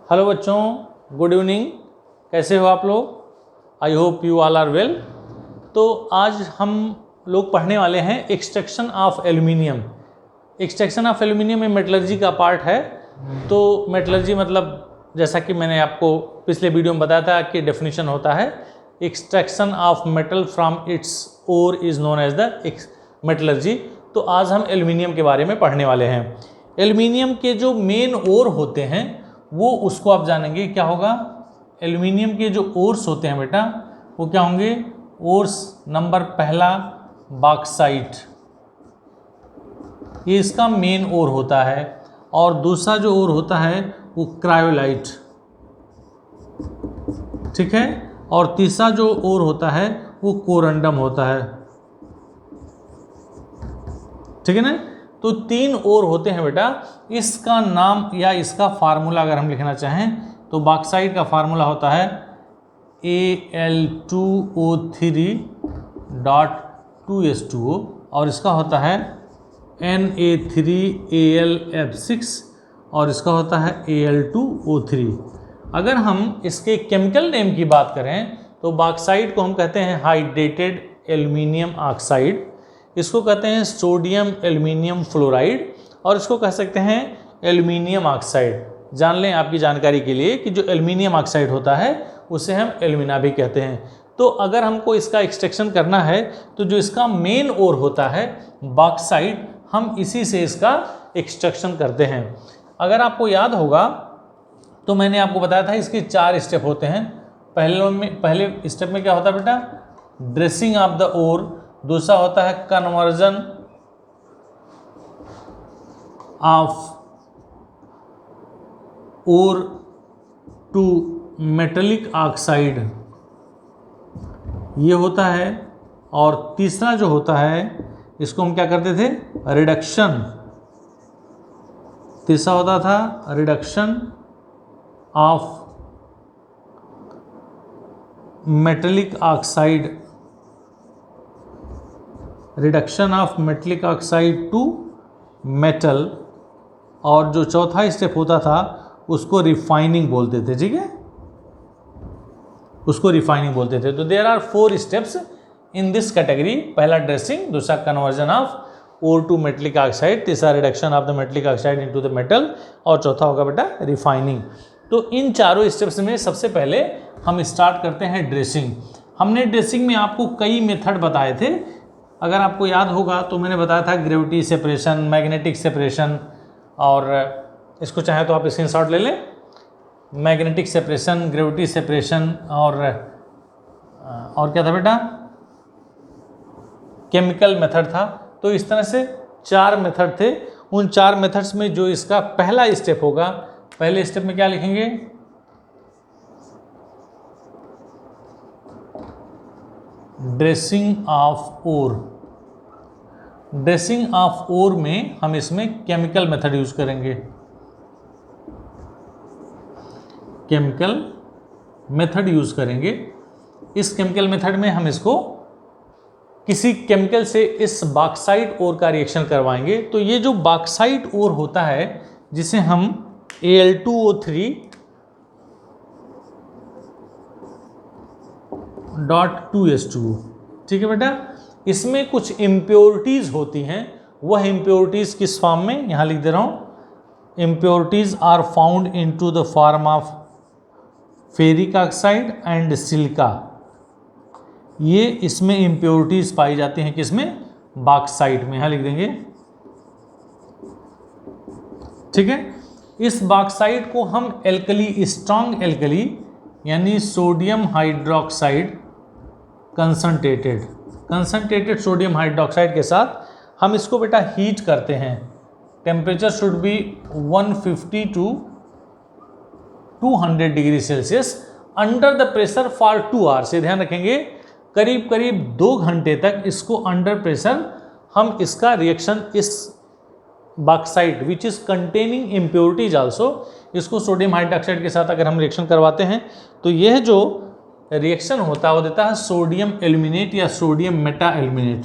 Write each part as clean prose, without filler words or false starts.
Hello बच्चों, good evening. कैसे हो आप लोग? I hope you all are well. तो आज हम लोग पढ़ने वाले हैं extraction of aluminium. Extraction of aluminium में मेटलर्जी का पार्ट है। तो मेटलर्जी मतलब जैसा कि मैंने आपको पिछले वीडियो में बताया था कि डेफिनेशन होता है extraction of metal from its ore is known as the metallurgy. तो आज हम एल्यूमिनियम के बारे में पढ़ने वाले हैं। एल्यूमिनियम के जो मेन ओर होते हैं वो उसको आप जानेंगे क्या होगा। एल्यूमिनियम के जो ओर्स होते हैं बेटा वो क्या होंगे? ओर्स नंबर पहला बॉक्साइट, ये इसका मेन ओर होता है। और दूसरा जो ओर होता है वो क्रायोलाइट, ठीक है। और तीसरा जो ओर होता है वो कोरंडम होता है, ठीक है ना। तो तीन ओर होते हैं बेटा। इसका नाम या इसका फार्मूला अगर हम लिखना चाहें तो बॉक्साइट का फार्मूला होता है Al2O3.2H2O और इसका होता है Na3Al F6 और इसका होता है Al2O3। अगर हम इसके केमिकल नेम की बात करें तो बॉक्साइट को हम कहते हैं हाइड्रेटेड एल्यूमिनियम ऑक्साइड, इसको कहते हैं सोडियम एल्यूमिनियम फ्लोराइड और इसको कह सकते हैं एल्यूमिनियम ऑक्साइड। जान लें आपकी जानकारी के लिए कि जो एल्यूमिनियम ऑक्साइड होता है उसे हम एल्यूमिना भी कहते हैं। तो अगर हमको इसका एक्सट्रैक्शन करना है तो जो इसका मेन ओर होता है बॉक्साइट, हम इसी से इसका एक्सट्रैक्शन करते हैं। अगर आपको याद होगा तो मैंने आपको बताया था इसके 4 स्टेप होते हैं। पहले स्टेप में क्या होता है बेटा? Dressing of the ore. दूसरा होता है conversion of ore to metallic oxide, ये होता है। और तीसरा जो होता है इसको हम क्या करते थे? रिडक्शन। तीसरा होता था reduction of metallic oxide, reduction of metallic oxide to metal. और जो चौथा स्टेप होता था उसको रिफाइनिंग बोलते थे, ठीक है, उसको रिफाइनिंग बोलते थे। तो there are 4 steps in this category. पहला ड्रेसिंग, दूसरा conversion of ore to metallic oxide, तीसरा reduction of the metallic oxide into the metal और चौथा होगा बेटा रिफाइनिंग। तो इन चारों स्टेप्स में सबसे पहले हम स्टार्ट करते हैं ड्रेसिंग। हमने ड्रेसिंग में आपको कई मेथड बताए थे। अगर आपको याद होगा तो मैंने बताया था ग्रेविटी सेपरेशन, मैग्नेटिक सेपरेशन, और इसको चाहे तो आप स्क्रीनशॉट ले लें। मैग्नेटिक सेपरेशन, ग्रेविटी सेपरेशन और क्या था बेटा? केमिकल मेथड था। तो इस तरह से 4 मेथड थे। उन 4 मेथड्स में जो इसका पहला स्टेप होगा, पहले स्टेप में क्या लिखेंगे? Dressing of ore. Dressing of ore में हम इसमें केमिकल मेथड यूज करेंगे। केमिकल मेथड यूज करेंगे। इस केमिकल मेथड में हम इसको किसी केमिकल से इस बॉक्साइट ओर का रिएक्शन करवाएंगे। तो ये जो बॉक्साइट ओर होता है जिसे हम Al2O3.2H2O, ठीक है बेटा। इसमें कुछ इम्प्योरिटीज होती हैं। वह इम्प्योरिटीज किस फॉर्म में? यहां लिख दे रहा हूं। Impurities are found into the form of ferric oxide and silica. ये इसमें इम्प्योरिटीज पाई जाती हैं किसमें? बॉक्साइट में। यहां लिख देंगे, ठीक है। इस बॉक्साइट को हम एल्कली, स्ट्रॉन्ग एल्कली यानी sodium hydroxide concentrated sodium hydroxide के साथ हम इसको बेटा हीट करते हैं। Temperature should be 150 to 200 degree Celsius under the pressure for 2 hours. ये ध्यान रखेंगे, करीब करीब 2 घंटे तक इसको अंडर प्रेशर हम इसका रिएक्शन, इस bauxite which is containing impurities also, इसको सोडियम हाइड्रोक्साइड के साथ अगर हम रिएक्शन करवाते हैं तो यह जो रिएक्शन होता है वो देता है सोडियम एल्यूमिनेट या sodium Meta aluminate,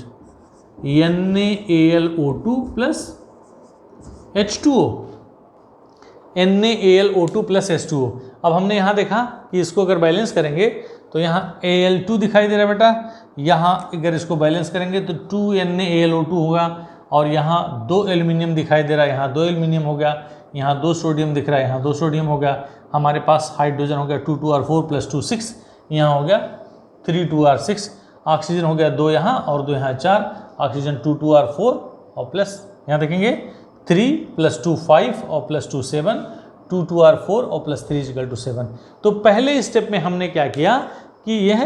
NaAlO2 plus H2O। NaAlO2 plus H2O। अब हमने यहाँ देखा कि इसको अगर बैलेंस करेंगे तो यहाँ Al2 दिखाई दे रहा है बेटा, यहाँ अगर इसको बैलेंस करेंगे तो 2NaAlO2 होगा, और यहाँ 2 एल्यूमिनियम दिखाई दे रहा है, यहाँ 2 एल्यूमिनियम हो गया, यहाँ 2 सोडियम दिख रहा है, यहाँ 2 सोडियम हो गया। हमारे पास हाइड्रोजन हो गया 2R4 प्लस 2 6, यहाँ हो गया 3 ऑक्सीजन हो गया 2 यहाँ और 2 यहाँ 4, ऑक्सीजन 2R4 और प्लस यहाँ देखेंगे 3 + 2 5 और प्लस 2 7, 2R4 और प्लस 3 = 7। तो पहले स्टेप में हमने क्या किया कि यह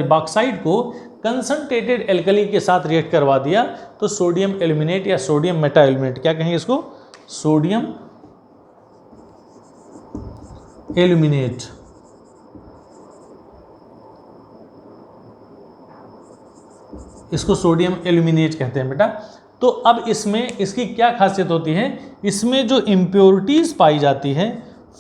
बॉक्साइड को कंसंट्रेटेड एल्कली के साथ रिएक्ट करवा दिया, तो सोडियम एल्यूमिनेट या सोडियम मेटा एल्यूमिनेट, क्या कहेंगे इसको, सोडियम एल्यूमिनेट, इसको सोडियम एल्यूमिनेट कहते हैं बेटा। तो अब इसमें इसकी क्या खासियत होती है, इसमें जो इम्प्योरिटीज़ पाई जाती है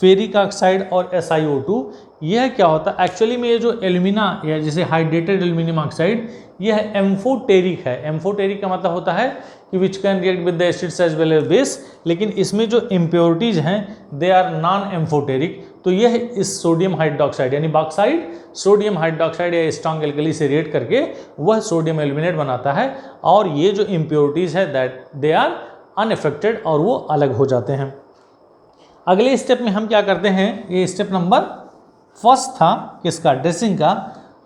फेरिक ऑक्साइड और SiO2, यह क्या होता है एक्चुअली में, ये जो एल्यूमिना या जैसे हाइड्रेटेड एल्यूमिनियम ऑक्साइड, यह एम्फोटेरिक है। एम्फोटेरिक का मतलब होता है कि which can react with the acids as well as base, लेकिन इसमें जो इम्प्योरिटीज़ हैं दे आर नॉन एम्फोटेरिक। तो यह इस सोडियम हाइड्रोक्साइड यानी बॉक्साइड सोडियम हाइड्रोक्साइड या स्ट्रॉन्ग एल्कली से रिएक्ट करके वह सोडियम एल्यूमिनेट बनाता है, और ये जो इम्प्योरिटीज़ है दैट दे आर अनअफेक्टेड और वो अलग हो जाते हैं। अगले स्टेप में हम क्या करते हैं, ये स्टेप नंबर फर्स्ट था किसका, ड्रेसिंग का।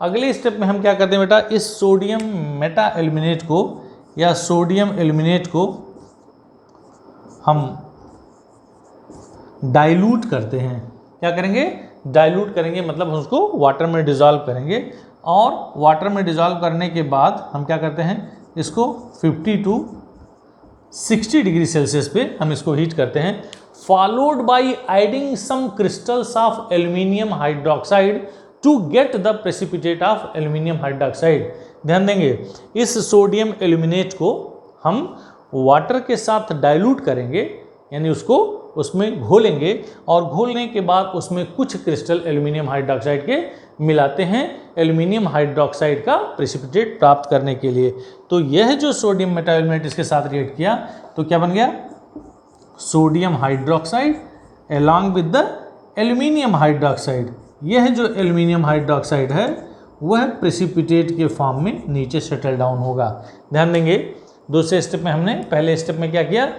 अगले स्टेप में हम क्या करते हैं बेटा, इस सोडियम मेटा एल्यूमिनेट को या सोडियम एल्यूमिनेट को हम डाइल्यूट करते हैं। क्या करेंगे, डाइल्यूट करेंगे, मतलब उसको वाटर में डिज़ोल्व करेंगे, और वाटर में डिज़ोल्व करने के बाद हम क्या करते हैं, इसको 50 to 60 डिग्री सेल्सियस पे हम इसको हीट करते हैं, followed by adding some crystals of aluminium hydroxide to get the precipitate of aluminium hydroxide. ध्यान देंगे, इस सोडियम एल्यूमिनेट को हम वाटर के साथ डाइल्यूट करेंगे, यानी उसको उसमें घोलेंगे, और घोलने के बाद उसमें कुछ क्रिस्टल एल्यूमिनियम हाइड्रोक्साइड के मिलाते हैं एल्यूमिनियम हाइड्रोक्साइड का प्रेसिपिटेट प्राप्त करने के लिए। तो यह जो सोडियम मेटा एल्यूमिनेट इसके साथ रिएक्ट किया तो क्या बन गया, sodium hydroxide along with the aluminium hydroxide. यह जो एल्यूमिनियम हाइड्रोक्साइड है वह प्रेसिपिटेट के फॉर्म में नीचे सेटल डाउन होगा। ध्यान देंगे, दूसरे स्टेप में हमने, पहले स्टेप में क्या किया,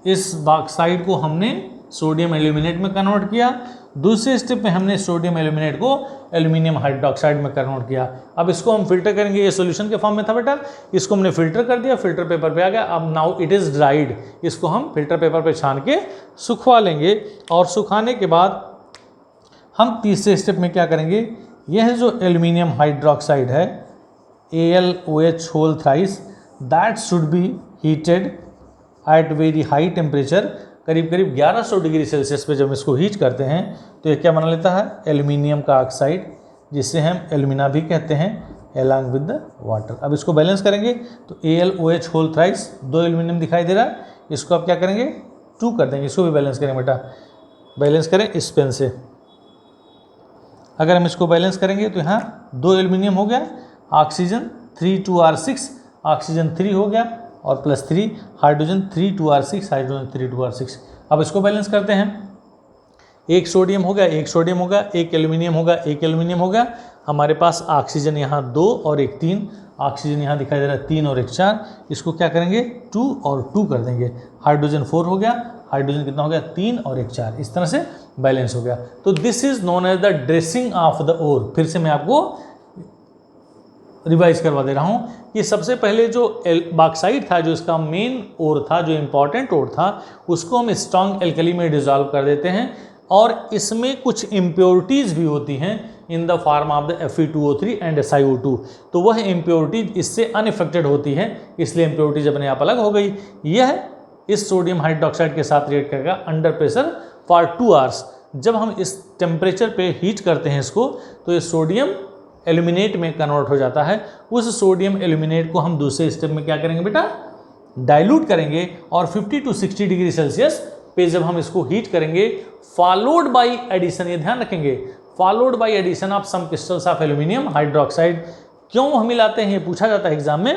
इस बॉक्साइड को हमने सोडियम एल्यूमिनेट में कन्वर्ट किया, दूसरे स्टेप में हमने सोडियम एल्यूमिनेट को एल्यूमिनियम हाइड्रोक्साइड में कन्वर्ट किया। अब इसको हम फिल्टर करेंगे, ये सॉल्यूशन के फॉर्म में था बेटा, इसको हमने फिल्टर कर दिया, फिल्टर पेपर पे आ गया। अब नाउ इट इज़ ड्राइड, इसको हम फिल्टर पेपर पे छान के सुखवा लेंगे, और सुखाने के बाद हम तीसरे स्टेप में क्या करेंगे, यह जो एल्यूमिनियम हाइड्रोक्साइड है AlOH whole thrice, that should be heated at very high temperature, करीब करीब 1100 डिग्री सेल्सियस पे जब इसको हीट करते हैं तो ये क्या बना लेता है, एल्यूमिनियम का ऑक्साइड, जिसे हम एल्यूमिना भी कहते हैं, अलॉन्ग विद द वाटर। अब इसको बैलेंस करेंगे तो AlOH होल थ्राइस, 2 एल्यूमिनियम दिखाई दे रहा है, इसको आप क्या करेंगे, 2 कर देंगे, इसको भी बैलेंस करेंगे बेटा, बैलेंस करें इस पेन से। अगर हम इसको बैलेंस करेंगे तो यहाँ 2 एल्यूमिनियम हो गया, ऑक्सीजन 3 ऑक्सीजन 3 हो गया, और प्लस 3 हाइड्रोजन 3 हाइड्रोजन 3 अब इसको बैलेंस करते हैं, एक सोडियम हो गया, एक सोडियम होगा, एक एल्यूमिनियम होगा, एक एल्यूमिनियम हो गया, हमारे पास ऑक्सीजन यहाँ 2 और एक 3, ऑक्सीजन यहाँ दिखाई दे रहा है 3 और एक 4, इसको क्या करेंगे 2 और 2 कर देंगे, हाइड्रोजन 4 हो गया, हाइड्रोजन कितना हो गया 3 और एक 4, इस तरह से बैलेंस हो गया। तो this is known as the dressing of the ore. फिर से मैं आपको रिवाइज करवा दे रहा हूँ कि सबसे पहले जो बॉक्साइड था, जो इसका मेन ओर था, जो इम्पॉर्टेंट ओर था, उसको हम स्ट्रॉन्ग एल्कली में डिजॉल्व कर देते हैं, और इसमें कुछ इम्प्योरिटीज़ भी होती हैं in the form of the Fe2O3 and SiO2। तो वह इम्प्योरिटीज इससे अनइफेक्टेड होती है, इसलिए इम्प्योरिटीज अपने आप अलग हो गई। यह इस सोडियम हाइड्रोक्साइड के साथ रिएक्ट करेगा अंडर प्रेशर फॉर 2 आवर्स। जब हम इस टेम्परेचर पे हीट करते हैं इसको, तो ये सोडियम एल्यूमिनेट में कन्वर्ट हो जाता है। उस सोडियम एल्यूमिनेट को हम दूसरे स्टेप में क्या करेंगे बेटा, डाइल्यूट करेंगे, और 50 to 60 डिग्री सेल्सियस पे जब हम इसको हीट करेंगे, फॉलोड बाई एडिशन, ये ध्यान रखेंगे, followed by addition of some crystals of aluminium hydroxide. क्यों हम मिलाते हैं, ये पूछा जाता है एग्जाम में,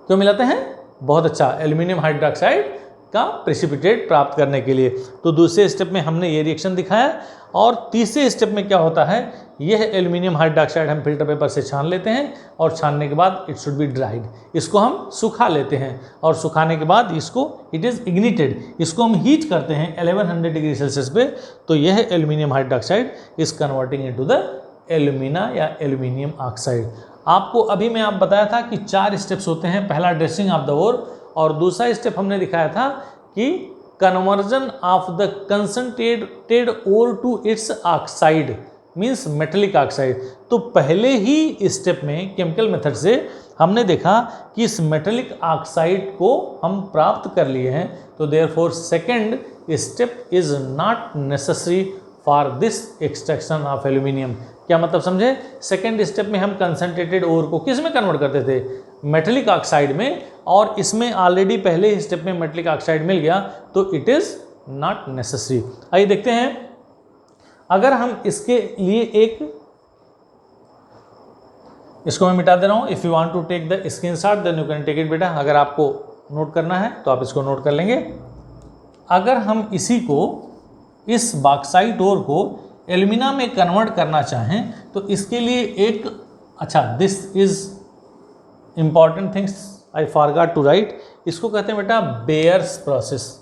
क्यों मिलाते हैं, बहुत अच्छा, एल्यूमिनियम हाइड्रोक्साइड का प्रेसिपिटेट प्राप्त करने के लिए। तो दूसरे स्टेप में हमने ये रिएक्शन दिखाया और तीसरे स्टेप में क्या होता है, यह एल्यूमिनियम हाइड्रोक्साइड हम फिल्टर पेपर से छान लेते हैं और छानने के बाद इट शुड बी ड्राइड, इसको हम सुखा लेते हैं और सुखाने के बाद इसको इट इज़ इग्निटेड, इसको हम हीट करते हैं 1100 डिग्री सेल्सियस पे। तो यह aluminium hydroxide is converting into the alumina या एल्यूमिनियम ऑक्साइड। आपको अभी मैं आप बताया था कि 4 स्टेप्स होते हैं, पहला ड्रेसिंग ऑफ द ओर और दूसरा स्टेप हमने दिखाया था कि conversion of the concentrated ore to its oxide means metallic oxide. तो पहले ही स्टेप में केमिकल मेथड से हमने देखा कि इस मेटेलिक ऑक्साइड को हम प्राप्त कर लिए हैं, तो therefore second step is not necessary for this extraction of aluminium. क्या मतलब समझे, सेकेंड स्टेप में हम कंसंट्रेटेड ओर को किस में कन्वर्ट करते थे, मेटेलिक ऑक्साइड में, और इसमें ऑलरेडी पहले ही स्टेप में मेटेलिक ऑक्साइड मिल गया तो इट इज नॉट नेसेसरी। आइए देखते हैं, अगर हम इसके लिए एक, इसको मैं मिटा दे रहा हूं, if you want to take the screenshot then you can take it बेटा। अगर आपको नोट करना है तो आप इसको नोट कर लेंगे। अगर हम इसी को, इस बॉक्साइट ओर को एल्यूमिना में कन्वर्ट करना चाहें तो इसके लिए एक, अच्छा this is important things I forgot to write, इसको कहते हैं बेटा Bayer's process.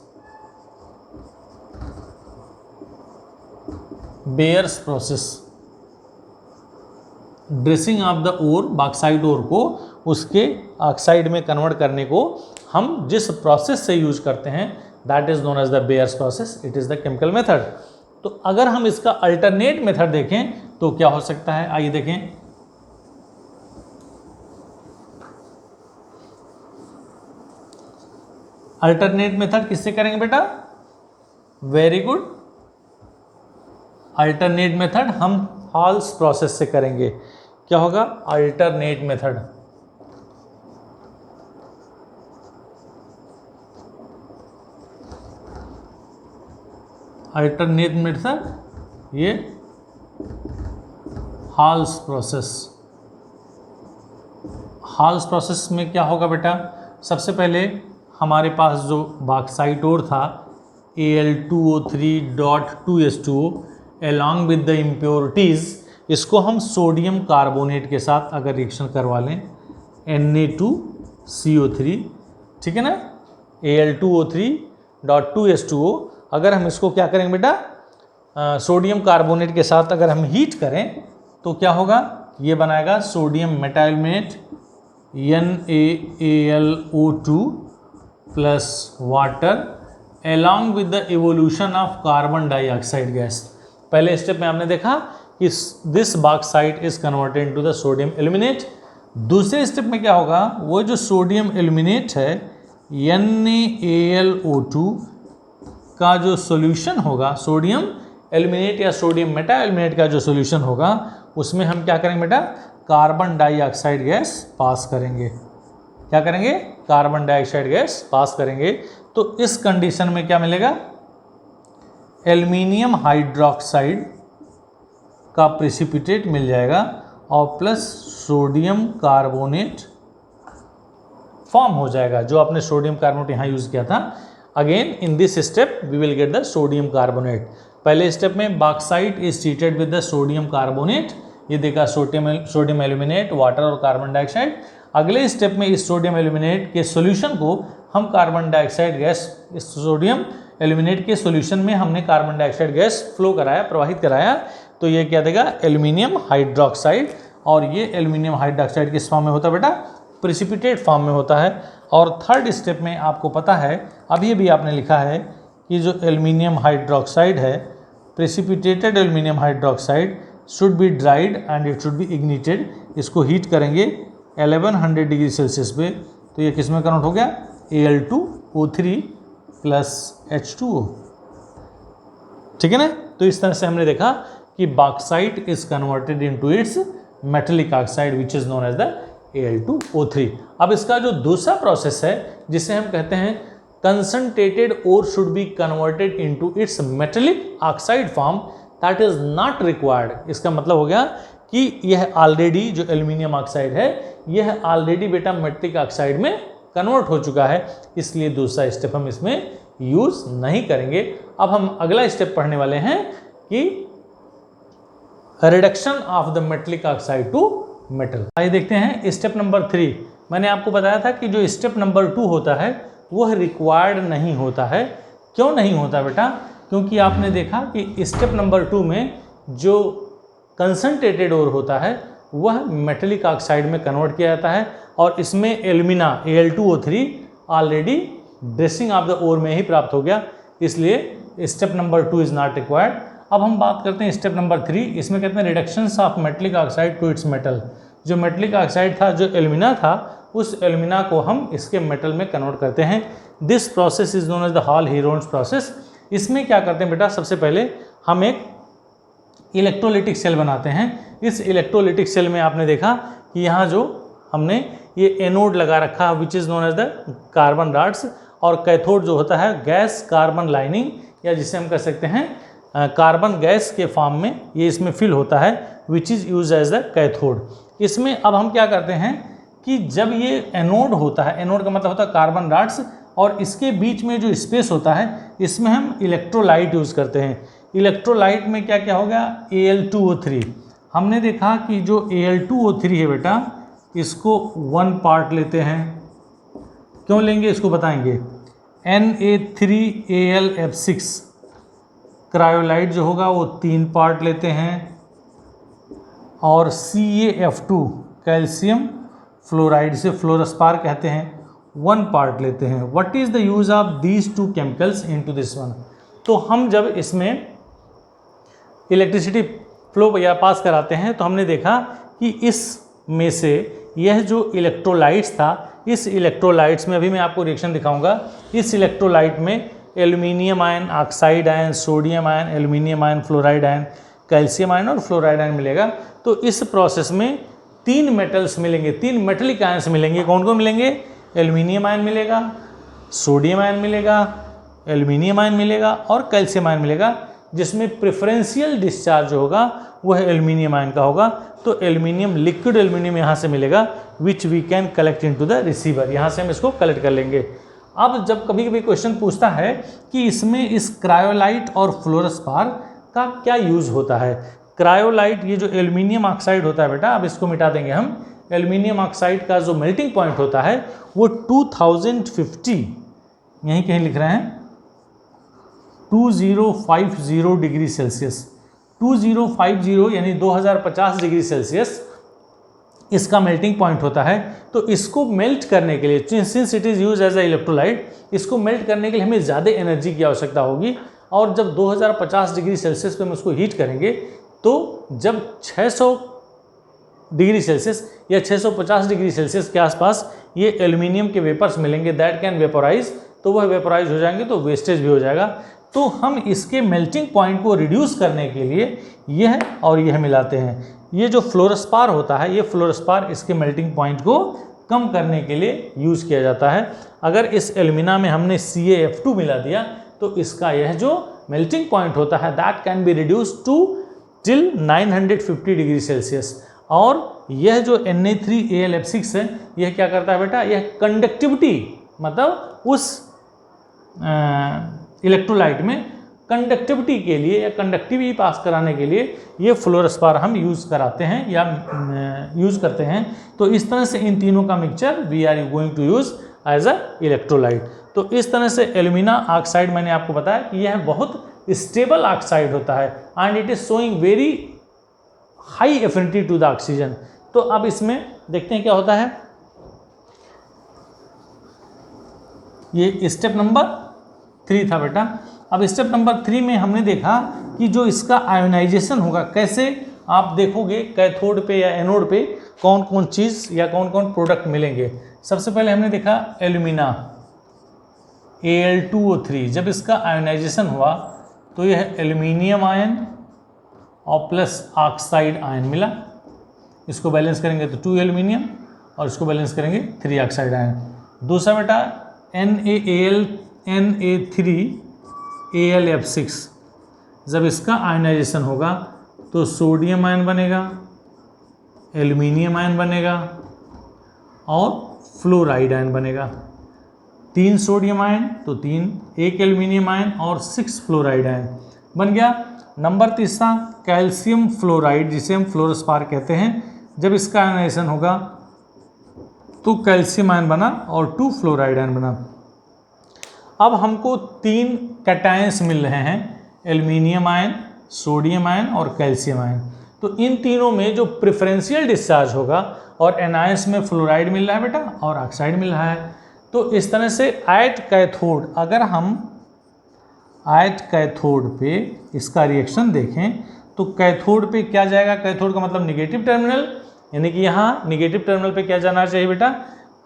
Bayer's process, dressing of the ore, bauxite ore को उसके ऑक्साइड में कन्वर्ट करने को हम जिस प्रोसेस से यूज करते हैं that is known as the Bayer's process, it is the chemical method. तो अगर हम इसका अल्टरनेट मेथड देखें तो क्या हो सकता है, आइए देखें। अल्टरनेट मेथड किससे करेंगे बेटा, वेरी गुड, अल्टरनेट मेथड हम हॉल्स प्रोसेस से करेंगे। क्या होगा, अल्टरनेट मेथड। अल्टरनेट मेथड ये हॉल्स प्रोसेस। हॉल्स प्रोसेस में क्या होगा बेटा, सबसे पहले हमारे पास जो बॉक्साइट ओर था Al2O3.2H2O along with the impurities, इसको हम सोडियम कार्बोनेट के साथ अगर रिएक्शन करवा लें Na2CO3, ठीक है ना, Al2O3.2H2O, अगर हम इसको क्या करेंगे बेटा, सोडियम कार्बोनेट के साथ अगर हम हीट करें तो क्या होगा, ये बनाएगा sodium metaaluminate NaAlO2 plus water along with the evolution of carbon dioxide gas. पहले स्टेप में हमने देखा कि this bauxite is converted into the sodium aluminate. दूसरे स्टेप में क्या होगा, वो जो सोडियम एल्यूमिनेट है NaAlO2 का जो सॉल्यूशन होगा, सोडियम एल्यूमिनेट या सोडियम मेटा एल्यूमिनेट का जो सॉल्यूशन होगा, उसमें हम क्या करेंगे बेटा, कार्बन डाइऑक्साइड गैस पास करेंगे। क्या करेंगे, कार्बन डाइऑक्साइड गैस पास करेंगे। तो इस कंडीशन में क्या मिलेगा, एल्यूमिनियम हाइड्रोक्साइड का प्रेसिपिटेट मिल जाएगा और प्लस सोडियम कार्बोनेट फॉर्म हो जाएगा, जो आपने सोडियम कार्बोनेट यहाँ यूज़ किया था। Again in this step we will get the sodium carbonate. पहले स्टेप में bauxite is treated with the sodium carbonate, ये देखा सोडियम एल्यूमिनेट, वाटर और कार्बन डाइऑक्साइड। अगले स्टेप में इस सोडियम एल्यूमिनेट के सॉल्यूशन को हम कार्बन डाइऑक्साइड गैस, इस सोडियम एल्यूमिनेट के सॉल्यूशन में हमने कार्बन डाइऑक्साइड गैस फ्लो कराया, प्रवाहित कराया, तो ये क्या देगा, एल्यूमिनियम हाइड्रोक्साइड। और ये एल्यूमिनियम हाइड्रोक्साइड किस फॉर्म में होता है बेटा, प्रेसिपिटेट फॉर्म में होता है। और थर्ड स्टेप में आपको पता है, अभी भी आपने लिखा है कि जो एल्यूमिनियम हाइड्रोक्साइड है, precipitated aluminium hydroxide should be dried and it should be ignited. इसको हीट करेंगे 1100 डिग्री सेल्सियस पे, तो ये किस में कन्वर्ट हो गया, Al2O3 प्लस H2O, ठीक है ना। तो इस तरह से हमने देखा कि bauxite is converted into its metallic oxide which is known as the Al2O3। अब इसका जो दूसरा प्रोसेस है जिसे हम कहते हैं concentrated ore should be converted into its metallic oxide form, that is not required. इसका मतलब हो गया कि यह ऑलरेडी जो एल्यूमिनियम ऑक्साइड है, यह ऑलरेडी बेटा मेटेलिक ऑक्साइड में कन्वर्ट हो चुका है, इसलिए दूसरा स्टेप हम इसमें यूज़ नहीं करेंगे। अब हम अगला स्टेप पढ़ने वाले हैं कि reduction of the metallic oxide to metal. आइए देखते हैं स्टेप नंबर 3। मैंने आपको बताया था कि जो स्टेप नंबर 2 होता है वह रिक्वायर्ड नहीं होता है। क्यों नहीं होता बेटा? क्योंकि आपने देखा कि स्टेप नंबर 2 में जो कंसंट्रेटेड ओर होता है वह मेटलिक ऑक्साइड में कन्वर्ट किया जाता है और इसमें alumina Al2O3 already dressing of the ore में ही प्राप्त हो गया, इसलिए step number 2 is not required. अब हम बात करते हैं स्टेप नंबर 3। इसमें कहते हैं reductions of metallic oxide to its metal. जो मेटलिक ऑक्साइड था, जो एल्यूमिना था, उस एल्यूमिना को हम इसके मेटल में कन्वर्ट करते हैं। This process is known as the Hall Heroult's process. इसमें क्या करते हैं बेटा? सबसे पहले हम एक इलेक्ट्रोलिटिक सेल बनाते हैं। इस इलेक्ट्रोलिटिक सेल में आपने देखा कि यहाँ जो हमने ये एनोड लगा रखा है which is known as the carbon rods, और कैथोड जो होता है गैस कार्बन लाइनिंग, या जिसे हम कह सकते हैं कार्बन गैस के फॉर्म में ये इसमें फिल होता है which is use as the cathode. इसमें अब हम क्या करते हैं कि जब ये एनोड होता है, एनोड का मतलब होता है कार्बन रॉड्स, और इसके बीच में जो स्पेस होता है इसमें हम इलेक्ट्रोलाइट यूज़ करते हैं। इलेक्ट्रोलाइट में क्या क्या हो गया? Al2O3। हमने देखा कि जो Al2O3 है बेटा, इसको 1 पार्ट लेते हैं। क्यों लेंगे इसको बताएंगे। Na3Al F6 क्रायोलाइट जो होगा वो 3 पार्ट लेते हैं, और CaF2 कैल्शियम फ्लोराइड से फ्लोरस्पार कहते हैं 1 पार्ट लेते हैं। What is the use of these 2 chemicals into this one? तो हम जब इसमें इलेक्ट्रिसिटी फ्लो या पास कराते हैं तो हमने देखा कि इस में से यह जो इलेक्ट्रोलाइट्स था, इस इलेक्ट्रोलाइट्स में अभी मैं आपको रिएक्शन दिखाऊंगा। इस इलेक्ट्रोलाइट में aluminium ion, oxide ion, sodium ion, aluminium ion, fluoride ion, calcium ion और फ्लोराइड आयन मिलेगा। तो इस प्रोसेस में 3 मेटल्स मिलेंगे, 3 मेटलिक आयन्स मिलेंगे। कौन कौन मिलेंगे? एल्यूमिनियम आयन मिलेगा, सोडियम आयन मिलेगा, एल्यूमिनियम आयन मिलेगा और कैल्शियम आयन मिलेगा, जिसमें प्रेफरेंशियल डिस्चार्ज होगा वह एल्यूमिनियम आयन का होगा। तो एल्यूमिनियम, लिक्विड एल्यूमिनियम यहाँ से मिलेगा which we can collect into the receiver. यहाँ से हम इसको कलेक्ट कर लेंगे। अब जब कभी कभी क्वेश्चन पूछता है कि इसमें इस क्रायोलाइट और फ्लोरस्पार का क्या यूज़ होता है। क्रायोलाइट, ये जो एल्यूमिनियम ऑक्साइड होता है बेटा, अब इसको मिटा देंगे हम। एल्यूमिनियम ऑक्साइड का जो मेल्टिंग पॉइंट होता है वो 2050, यहीं कहीं लिख रहे हैं 2050 डिग्री सेल्सियस, 2050 यानी 2050 डिग्री सेल्सियस इसका मेल्टिंग पॉइंट होता है। तो इसको मेल्ट करने के लिए, since it is use as a electrolyte, इसको मेल्ट करने के लिए हमें ज़्यादा एनर्जी की आवश्यकता होगी। और जब 2050 डिग्री सेल्सियस पे हम उसको हीट करेंगे तो जब 600 डिग्री सेल्सियस या 650 डिग्री सेल्सियस के आसपास ये एल्यूमिनियम के वेपर्स मिलेंगे दैट कैन वेपोराइज, तो वह वेपोराइज हो जाएंगे तो वेस्टेज भी हो जाएगा। तो हम इसके मेल्टिंग पॉइंट को रिड्यूस करने के लिए यह और यह मिलाते हैं। ये जो फ्लोरस्पार होता है, ये फ्लोरस्पार इसके मेल्टिंग पॉइंट को कम करने के लिए यूज़ किया जाता है। अगर इस एल्यूमिना में हमने CaF2 मिला दिया तो इसका यह जो मेल्टिंग पॉइंट होता है that can be reduce to till 950 degree celsius. और यह जो Na3Al F6 है, यह क्या करता है बेटा? यह कंडक्टिविटी, मतलब उस इलेक्ट्रोलाइट में कंडक्टिविटी के लिए या कंडक्टिविटी पास कराने के लिए ये फ्लोरस्पार हम यूज़ कराते हैं या यूज़ करते हैं। तो इस तरह से इन तीनों का mixture we are going to use as a electrolyte. तो इस तरह से एल्यूमिना ऑक्साइड मैंने आपको बताया कि यह बहुत स्टेबल ऑक्साइड होता है and it is showing very high affinity to the oxygen. तो अब इसमें देखते हैं क्या होता है। ये स्टेप नंबर 3 था बेटा। अब स्टेप नंबर 3 में हमने देखा कि जो इसका आयोनाइजेशन होगा, कैसे आप देखोगे कैथोड पे या एनोड पे कौन कौन चीज़ या कौन कौन प्रोडक्ट मिलेंगे। सबसे पहले हमने देखा एल्यूमिना Al2O3, जब इसका आयोनाइजेशन हुआ तो यह एल्यूमिनियम आयन और प्लस ऑक्साइड आयन मिला। इसको बैलेंस करेंगे तो 2 एल्यूमिनियम और इसको बैलेंस करेंगे 3 ऑक्साइड आयन। दूसरा बेटा Na3Al F6, जब इसका आयनाइजेशन होगा तो सोडियम आयन बनेगा, एल्यूमिनियम आयन बनेगा और फ्लोराइड आयन बनेगा। 3 सोडियम आयन तो 3, 1 एल्यूमिनियम आयन और 6 फ्लोराइड आयन बन गया। नंबर तीसरा कैल्शियम फ्लोराइड, जिसे हम फ्लोरोस्पार कहते हैं। जब इसका आयनाइजेशन होगा तो कैल्शियम आयन बना और 2 फ्लोराइड आयन बना। अब हमको 3 कैटायंस मिल रहे हैं, एल्यूमिनियम आयन, सोडियम आयन और कैल्शियम आयन। तो इन तीनों में जो प्रेफरेंशियल डिस्चार्ज होगा, और एनायंस में फ्लोराइड मिल रहा है बेटा और ऑक्साइड मिल रहा है। तो इस तरह से एट कैथोड, अगर हम एट कैथोड पे इसका रिएक्शन देखें तो कैथोड पे क्या जाएगा, कैथोड का मतलब निगेटिव टर्मिनल, यानी कि यहाँ निगेटिव टर्मिनल पे क्या जाना चाहिए बेटा,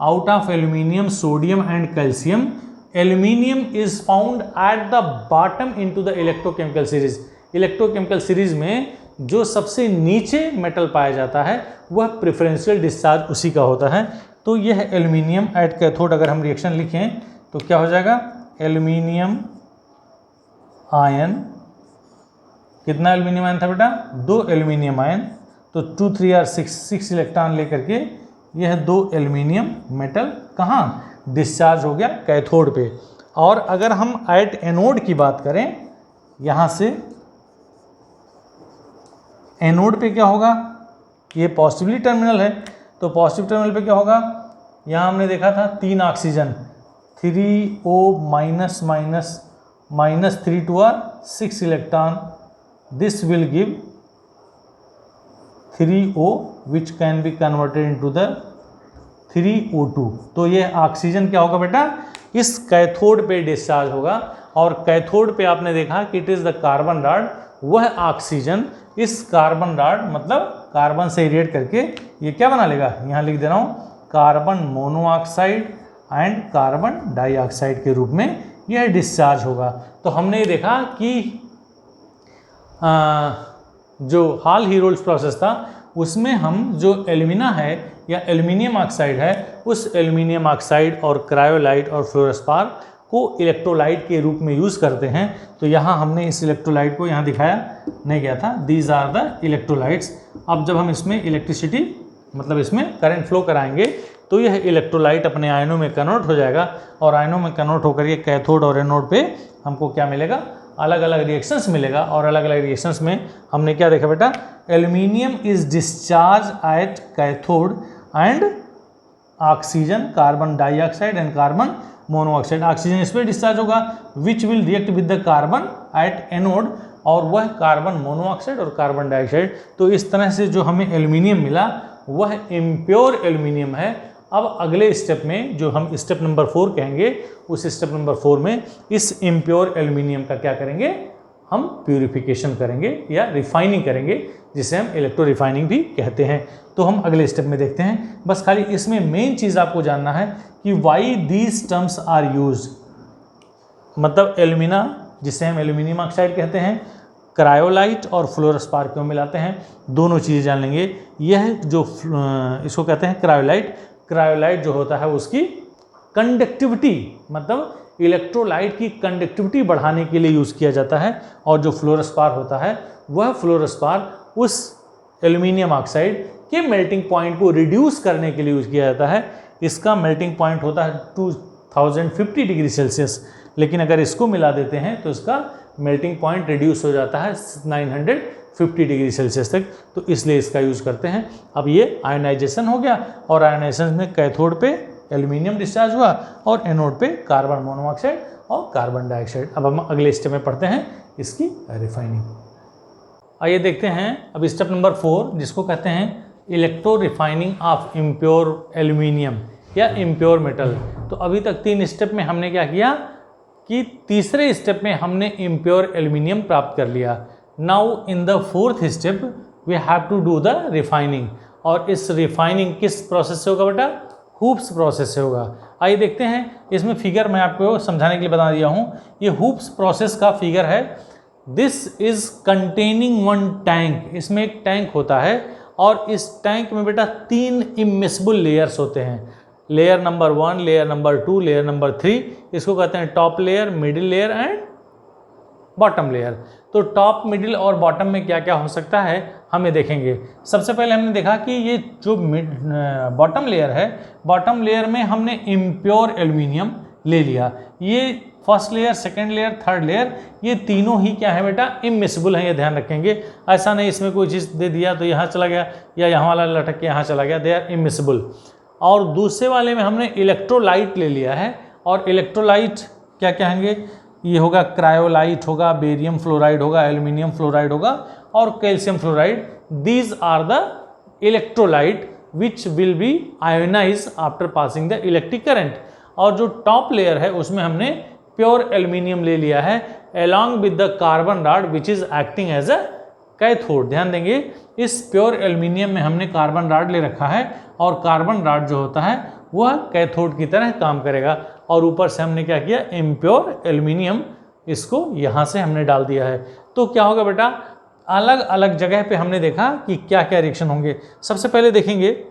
out of aluminium, sodium and calcium, aluminium is found at the bottom into the electrochemical series. Electrochemical series में जो सबसे नीचे मेटल पाया जाता है वह प्रेफरेंशियल डिस्चार्ज उसी का होता है। तो यह एल्यूमिनियम एट कैथोड, अगर हम रिएक्शन लिखें तो क्या हो जाएगा, एल्यूमिनियम आयन, कितना एल्यूमिनियम आयन था बेटा, 2 एल्यूमिनियम आयन, तो 2 3 और 6 इलेक्ट्रॉन लेकर के यह 2 एल्यूमिनियम मेटल कहाँ डिस्चार्ज हो गया, कैथोड पे। और अगर हम एट एनोड की बात करें, यहाँ से एनोड पे क्या होगा, ये पॉजिटिवली टर्मिनल है, तो पॉजिटिव टर्मिनल पे क्या होगा, यहाँ हमने देखा था 3 oxygen, 3O minus minus minus 3 2 और 6 electron, this will give 3O which can be converted into the 3O2। तो ये ऑक्सीजन क्या होगा बेटा, इस कैथोड पे डिस्चार्ज होगा। और कैथोड पे आपने देखा कि it is the carbon rod, वह ऑक्सीजन इस कार्बन रॉड मतलब कार्बन से रिएक्ट करके ये क्या बना लेगा, यहाँ लिख दे रहा हूँ, carbon monoxide and carbon dioxide के रूप में यह डिस्चार्ज होगा। तो हमने ये देखा कि जो हॉल हीरोल्ड्स प्रोसेस था उसमें हम जो एल्यूमिना है या एल्यूमिनियम ऑक्साइड है, उस एल्यूमिनियम ऑक्साइड और क्रायोलाइट और फ्लोरोस्पार को इलेक्ट्रोलाइट के रूप में यूज़ करते हैं। तो यहाँ हमने इस इलेक्ट्रोलाइट को यहाँ दिखाया नहीं गया था, दीज आर द इलेक्ट्रोलाइट्स। अब जब हम इसमें इलेक्ट्रिसिटी मतलब इसमें करंट फ्लो कराएंगे तो यह इलेक्ट्रोलाइट अपने आयनों में कन्वर्ट हो जाएगा, और आयनों में कन्वर्ट होकर के कैथोड और एनोड पे हमको क्या मिलेगा, अलग अलग रिएक्शंस मिलेगा। और अलग अलग रिएक्शंस में हमने क्या देखा बेटा, aluminium is discharge at cathode and oxygen, carbon dioxide and carbon monoxide, oxygen इस पर डिस्चार्ज होगा, which will react with the carbon at anode, और वह कार्बन मोनोऑक्साइड और कार्बन डाइऑक्साइड। तो इस तरह से जो हमें एल्यूमिनियम मिला वह इम्प्योर एल्यूमिनियम है। अब अगले स्टेप में जो हम स्टेप नंबर 4 कहेंगे, उस स्टेप नंबर 4 में इस इम्प्योर एल्यूमिनियम का क्या करेंगे, हम प्यूरिफिकेशन करेंगे या रिफाइनिंग करेंगे, जिसे हम इलेक्ट्रो रिफाइनिंग भी कहते हैं। तो हम अगले स्टेप में देखते हैं। बस खाली इसमें मेन चीज़ आपको जानना है कि why these terms are use, मतलब एल्यूमिना जिसे हम एल्यूमिनियम ऑक्साइड कहते हैं, क्रायोलाइट और फ्लोरोस्पार क्यों मिलाते हैं, दोनों चीज़ें जान लेंगे। यह जो इसको कहते हैं क्रायोलाइट, क्रायोलाइट जो होता है उसकी कंडक्टिविटी मतलब इलेक्ट्रोलाइट की कंडक्टिविटी बढ़ाने के लिए यूज़ किया जाता है, और जो फ्लोरोस्पार होता है वह फ्लोरोस्पार उस एल्यूमिनियम ऑक्साइड के मेल्टिंग पॉइंट को रिड्यूस करने के लिए यूज़ किया जाता है। इसका मेल्टिंग पॉइंट होता है 2050 डिग्री सेल्सियस, लेकिन अगर इसको मिला देते हैं तो इसका मेल्टिंग पॉइंट रिड्यूस हो जाता है 950 डिग्री सेल्सियस तक, तो इसलिए इसका यूज़ करते हैं। अब ये आयनाइजेशन हो गया, और आयनाइजेशन में कैथोड पे एल्यूमिनियम डिस्चार्ज हुआ और एनोड पे कार्बन मोनोऑक्साइड और कार्बन डाइऑक्साइड। अब हम अगले स्टेप में पढ़ते हैं इसकी रिफाइनिंग। आइए देखते हैं अब स्टेप नंबर 4, जिसको कहते हैं electro refining of impure aluminium या इम्प्योर मेटल। तो अभी तक 3 स्टेप में हमने क्या किया कि तीसरे स्टेप में हमने इम्प्योर एल्यूमिनियम प्राप्त कर लिया। Now in the 4th step we have to do the refining, और इस रिफाइनिंग किस प्रोसेस से होगा बेटा, हूप्स प्रोसेस से होगा। आइए देखते हैं, इसमें फिगर मैं आपको समझाने के लिए बता दिया हूँ। ये हूप्स प्रोसेस का फिगर है। दिस इज कंटेनिंग 1 टैंक, इसमें एक टैंक होता है, और इस टैंक में बेटा 3 इमिसिबल लेयर्स होते हैं, layer number 1, layer number 2, layer number 3। इसको कहते हैं top layer, middle layer and bottom layer. तो टॉप, मिडिल और बॉटम में क्या क्या हो सकता है हमें देखेंगे। सबसे पहले हमने देखा कि ये जो बॉटम लेयर है, बॉटम लेयर में हमने इम्प्योर एल्यूमिनियम ले लिया। ये first layer, second layer, third layer, ये तीनों ही क्या है बेटा, इमिसिबल है, ये ध्यान रखेंगे। ऐसा नहीं इसमें कोई चीज़ दे दिया तो यहाँ चला गया या यहाँ वाला लटक के यहाँ चला गया, दे आर इमिसिबल। और दूसरे वाले में हमने इलेक्ट्रोलाइट ले लिया है, और इलेक्ट्रोलाइट क्या कहेंगे, ये होगा क्रायोलाइट होगा, बेरियम फ्लोराइड होगा, एल्यूमिनियम फ्लोराइड होगा और calcium fluoride. These are the electrolyte which will be ionise after passing the electric current. और जो टॉप लेयर है उसमें हमने प्योर एल्यूमिनियम ले लिया है along with the carbon rod which is acting as a cathode. ध्यान देंगे, इस प्योर एल्यूमिनियम में हमने कार्बन रॉड ले रखा है, और कार्बन रॉड जो होता है वह कैथोड की तरह काम करेगा। और ऊपर से हमने क्या किया, इम्प्योर एल्यूमिनियम इसको यहाँ से हमने डाल दिया है। तो क्या होगा बेटा, अलग अलग जगह पे हमने देखा कि क्या क्या रिएक्शन होंगे। सबसे पहले देखेंगे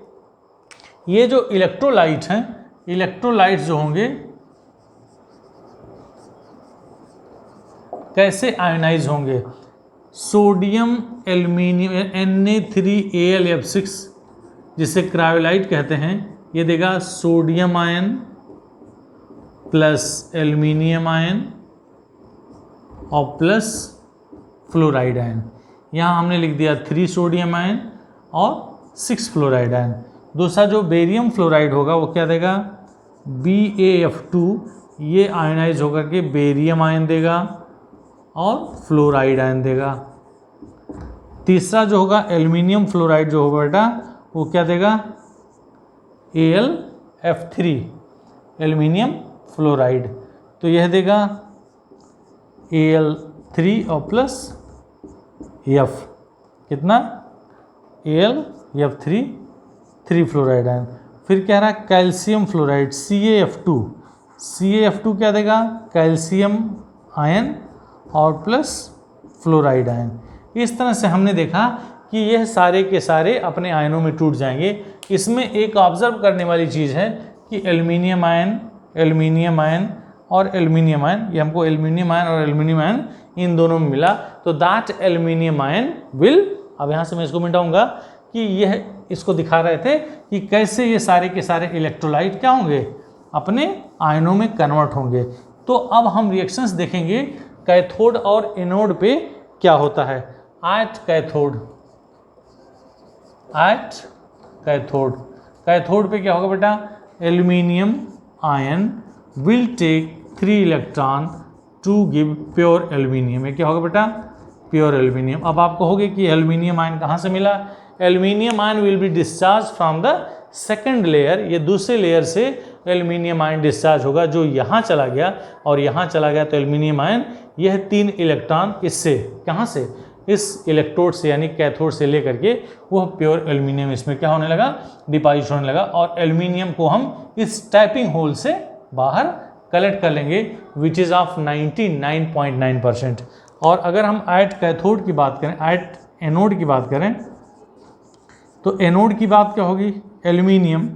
ये जो इलेक्ट्रोलाइट हैं, इलेक्ट्रोलाइट जो होंगे कैसे आयोनाइज होंगे। सोडियम एल्यूमिनियम Na3Al(F6) जिसे क्रायोलाइट कहते हैं, ये देगा sodium ion plus aluminium ion और प्लस फ्लोराइड आयन। यहाँ हमने लिख दिया 3 सोडियम आयन और 6 फ्लोराइड आयन। दूसरा जो बेरियम फ्लोराइड होगा वो क्या देगा, BaF2, ये आयनाइज होकर के बेरियम आयन देगा और फ्लोराइड आयन देगा। तीसरा जो होगा एल्यूमिनियम फ्लोराइड जो होगा बेटा वो क्या देगा, AlF3, एल्यूमिनियम फ्लोराइड। तो यह देगा Al3 और प्लस F, कितना, AlF3, 3 फ्लोराइड आयन। फिर कह रहा है कैल्शियम फ्लोराइड CaF2, CaF2 क्या देगा, कैल्शियम आयन और प्लस फ्लोराइड आयन। इस तरह से हमने देखा कि यह सारे के सारे अपने आयनों में टूट जाएंगे। इसमें एक ऑब्जर्व करने वाली चीज़ है कि एल्यूमिनियम आयन, एल्यूमिनियम आयन और एल्यूमिनियम आयन, ये हमको एल्यूमिनियम आयन और एल्यूमिनियम आयन इन दोनों में मिला। तो दैट एल्यूमिनियम आयन विल, अब यहाँ से मैं इसको मिटाऊंगा कि यह इसको दिखा रहे थे कि कैसे ये सारे के सारे इलेक्ट्रोलाइट क्या होंगे, अपने आयनों में कन्वर्ट होंगे। तो अब हम रिएक्शंस देखेंगे कैथोड और एनोड पे क्या होता है। At cathode, at cathode, cathode पे क्या होगा बेटा, aluminium ion will take 3 electron to give pure aluminium. ये क्या होगा बेटा, प्योर एल्यूमिनियम। अब आप कहोगे कि एल्यूमिनियम आयन कहाँ से मिला, aluminium ion will be discharge from the second layer, ये दूसरे लेयर से एल्यूमिनियम आयन डिस्चार्ज होगा जो यहाँ चला गया और यहाँ चला गया। तो एल्यूमिनियम आयन, यह 3 इलेक्ट्रॉन इससे, कहाँ से, इस इलेक्ट्रोड से यानी कैथोड से लेकर के वह प्योर एल्यूमिनियम इसमें क्या होने लगा, डिपॉजिट होने लगा। और एल्यूमिनियम को हम इस टैपिंग होल से बाहर कलेक्ट कर लेंगे विच इज़ ऑफ 99.9%। और अगर हम एट कैथोड की बात करें, एट एनोड की बात करें, तो एनोड की बात क्या होगी, एल्यूमिनियम,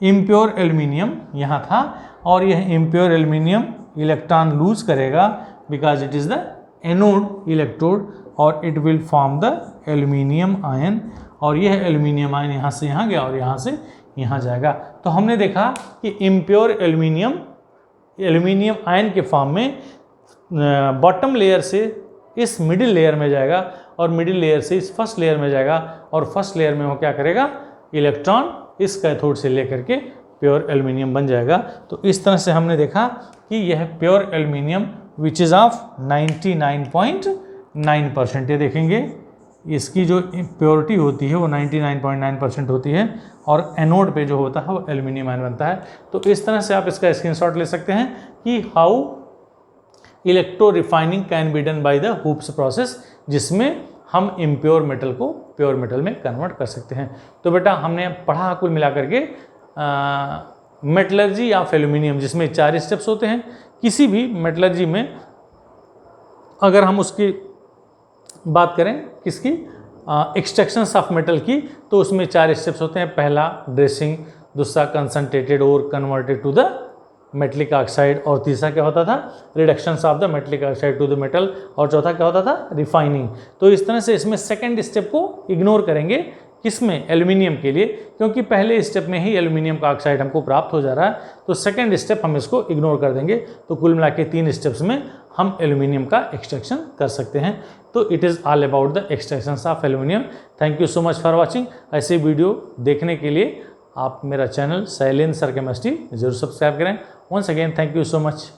इम्प्योर एल्यूमिनियम यहाँ था और यह इम्प्योर एल्यूमिनियम इलेक्ट्रॉन लूज करेगा because it is the anode electrode और it will form the aluminium ion. और यह एल्यूमिनियम आयन यहाँ से यहाँ गया और यहाँ से यहाँ जाएगा। तो हमने देखा कि इम्प्योर एल्यूमिनियम एल्यूमिनियम आयन के फॉर्म में बॉटम लेयर से इस मिडिल लेयर में जाएगा और मिडिल लेयर से इस फर्स्ट लेयर में जाएगा और फर्स्ट लेयर में वो क्या करेगा, इलेक्ट्रॉन इस कैथोड से लेकर के प्योर एल्यूमिनियम बन जाएगा। तो इस तरह से हमने देखा कि यह pure aluminium which is of 99.9%। ये देखेंगे इसकी जो प्योरिटी होती है वो 99.9% होती है और एनोड पे जो होता है वो एल्यूमिनियम आयन बनता है। तो इस तरह से आप इसका स्क्रीनशॉट ले सकते हैं कि how electro refining can be done by the hoops process, जिसमें हम इम्प्योर मेटल को प्योर मेटल में कन्वर्ट कर सकते हैं। तो बेटा हमने पढ़ा कुल मिलाकर के मेटलर्जी ऑफ एल्यूमिनियम, जिसमें 4 स्टेप्स होते हैं। किसी भी मेटलर्जी में अगर हम उसकी बात करें, किसकी, एक्सट्रैक्शंस ऑफ मेटल की, तो उसमें 4 स्टेप्स होते हैं। पहला ड्रेसिंग, दूसरा कंसंट्रेटेड और converted to the metallic oxide, और तीसरा क्या होता था, reductions of the metallic oxide to the metal, और चौथा क्या होता था, रिफाइनिंग। तो इस तरह से इसमें सेकंड स्टेप को इग्नोर करेंगे, किसमें, एल्यूमिनियम के लिए, क्योंकि पहले स्टेप में ही एल्यूमिनियम का ऑक्साइड हमको प्राप्त हो जा रहा है, तो सेकंड स्टेप हम इसको इग्नोर कर देंगे। तो कुल मिला के 3 स्टेप्स में हम एल्यूमिनियम का एक्सट्रैक्शन कर सकते हैं। तो it is all about the extraction of aluminium. Thank you so much for watching. ऐसे वीडियो देखने के लिए आप मेरा चैनल शैलेंद्र सर केमिस्ट्री जरूर सब्सक्राइब करें। Once again thank you so much.